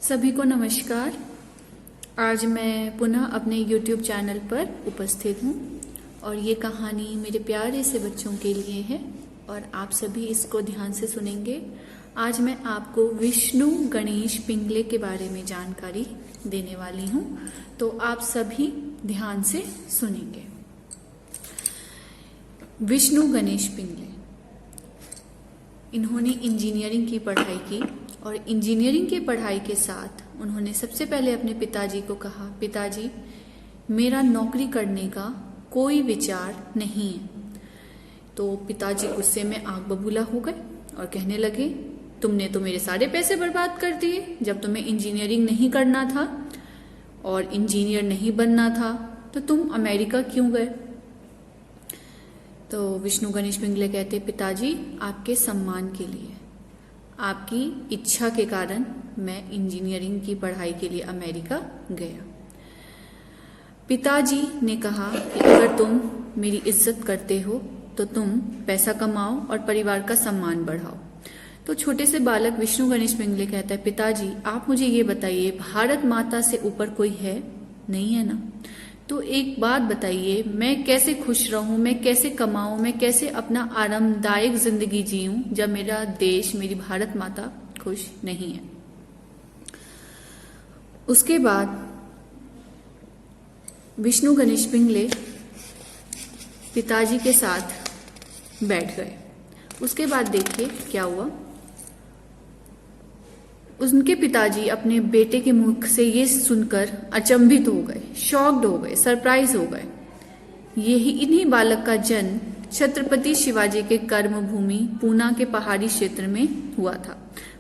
सभी को नमस्कार। आज मैं पुनः अपने YouTube चैनल पर उपस्थित हूँ और ये कहानी मेरे प्यारे से बच्चों के लिए है और आप सभी इसको ध्यान से सुनेंगे। आज मैं आपको विष्णु गणेश पिंगले के बारे में जानकारी देने वाली हूँ, तो आप सभी ध्यान से सुनेंगे। विष्णु गणेश पिंगले, इन्होंने इंजीनियरिंग की पढ़ाई की और इंजीनियरिंग की पढ़ाई के साथ उन्होंने सबसे पहले अपने पिताजी को कहा, पिताजी मेरा नौकरी करने का कोई विचार नहीं है। तो पिताजी गुस्से में आग बबूला हो गए और कहने लगे, तुमने तो मेरे सारे पैसे बर्बाद कर दिए। जब तुम्हें इंजीनियरिंग नहीं करना था और इंजीनियर नहीं बनना था तो तुम अमेरिका क्यों गए? तो विष्णु गणेश पिंगले कहते, पिताजी आपके सम्मान के लिए, आपकी इच्छा के कारण मैं इंजीनियरिंग की पढ़ाई के लिए अमेरिका गया। पिताजी ने कहा कि अगर तुम मेरी इज्जत करते हो तो तुम पैसा कमाओ और परिवार का सम्मान बढ़ाओ। तो छोटे से बालक विष्णु गणेश पिंगले कहता है, पिताजी आप मुझे ये बताइए, भारत माता से ऊपर कोई है? नहीं है ना। तो एक बात बताइए, मैं कैसे खुश रहूं, मैं कैसे कमाऊं, मैं कैसे अपना आरामदायक जिंदगी जीऊं जब मेरा देश, मेरी भारत माता खुश नहीं है। उसके बाद विष्णु गणेश पिंगले पिताजी के साथ बैठ गए। उसके बाद देखिए क्या हुआ। उनके पिताजी अपने बेटे के मुख से ये सुनकर अचंभित हो गए, शॉक्ड हो गए, सरप्राइज हो गए। इन्हीं बालक का जन्म छत्रपति शिवाजी के कर्मभूमि पूना के पहाड़ी क्षेत्र में हुआ था।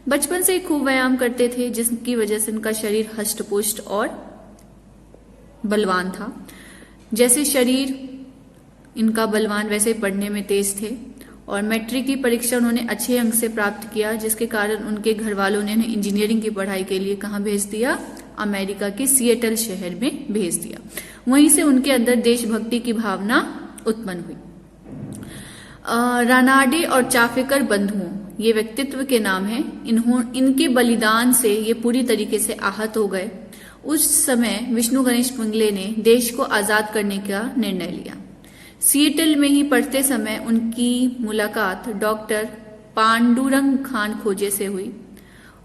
बचपन से खूब व्यायाम करते थे, जिसकी वजह से उनका शरीर हष्टपुष्ट और बलवान था। जैसे शरीर इनका बलवान वैसे पढ़ने में तेज थे और मैट्रिक की परीक्षा उन्होंने अच्छे अंक से प्राप्त किया, जिसके कारण उनके घर वालों ने उन्हें इंजीनियरिंग की पढ़ाई के लिए कहाँ भेज दिया? अमेरिका के सिएटल शहर में भेज दिया। वहीं से उनके अंदर देशभक्ति की भावना उत्पन्न हुई। रानाडे और चाफेकर बंधुओं, ये व्यक्तित्व के नाम हैं। इनके बलिदान से ये पूरी तरीके से आहत हो गए। उस समय विष्णु गणेश पिंगले ने देश को आजाद करने का निर्णय लिया। सिएटल में ही पढ़ते समय उनकी मुलाकात डॉक्टर पांडुरंग खान खोजे से हुई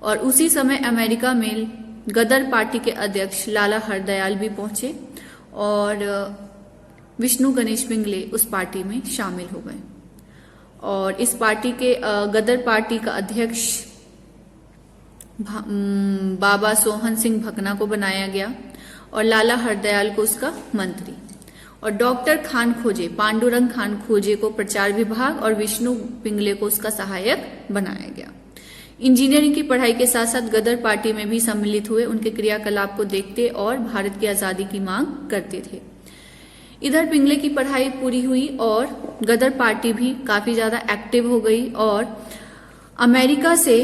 और उसी समय अमेरिका में गदर पार्टी के अध्यक्ष लाला हरदयाल भी पहुंचे और विष्णु गणेश पिंगले उस पार्टी में शामिल हो गए। और इस पार्टी के गदर पार्टी का अध्यक्ष बाबा सोहन सिंह भकना को बनाया गया और लाला हरदयाल को उसका मंत्री, और डॉक्टर खान खोजे, पांडुरंग खान खोजे को प्रचार विभाग और विष्णु पिंगले को उसका सहायक बनाया गया। इंजीनियरिंग की पढ़ाई के साथ साथ गदर पार्टी में भी सम्मिलित हुए, उनके क्रियाकलाप को देखते और भारत की आजादी की मांग करते थे। इधर पिंगले की पढ़ाई पूरी हुई और गदर पार्टी भी काफी ज्यादा एक्टिव हो गई और अमेरिका से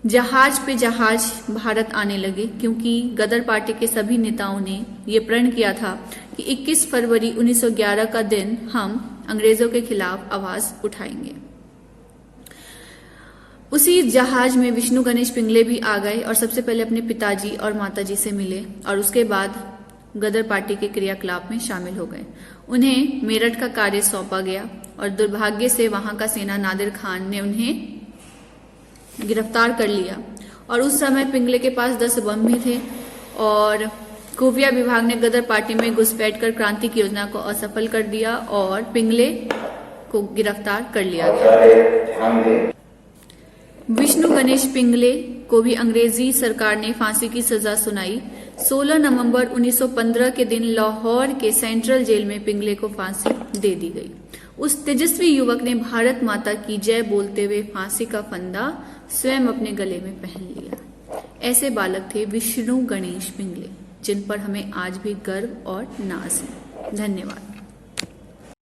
जहाज पे जहाज भारत आने लगे, क्योंकि गदर पार्टी के सभी नेताओं ने ये प्रण किया था कि 21 फरवरी 1911 का दिन हम अंग्रेजों के खिलाफ आवाज उठाएंगे। उसी जहाज में विष्णु गणेश पिंगले भी आ गए और सबसे पहले अपने पिताजी और माताजी से मिले और उसके बाद गदर पार्टी के क्रियाकलाप में शामिल हो गए। उन्हें मेरठ का कार्य सौंपा गया और दुर्भाग्य से वहां का सेना नादिर खान ने उन्हें गिरफ्तार कर लिया और उस समय पिंगले के पास 10 बम भी थे और खुफिया विभाग ने गदर पार्टी में घुसपैठ कर क्रांति की योजना को असफल कर दिया और पिंगले को गिरफ्तार कर लिया गया। विष्णु गणेश पिंगले को भी अंग्रेजी सरकार ने फांसी की सजा सुनाई। 16 नवंबर 1915 के दिन लाहौर के सेंट्रल जेल में पिंगले को फांसी दे दी गई। उस तेजस्वी युवक ने भारत माता की जय बोलते हुए फांसी का फंदा स्वयं अपने गले में पहन लिया। ऐसे बालक थे विष्णु गणेश पिंगले, जिन पर हमें आज भी गर्व और नाज है। धन्यवाद।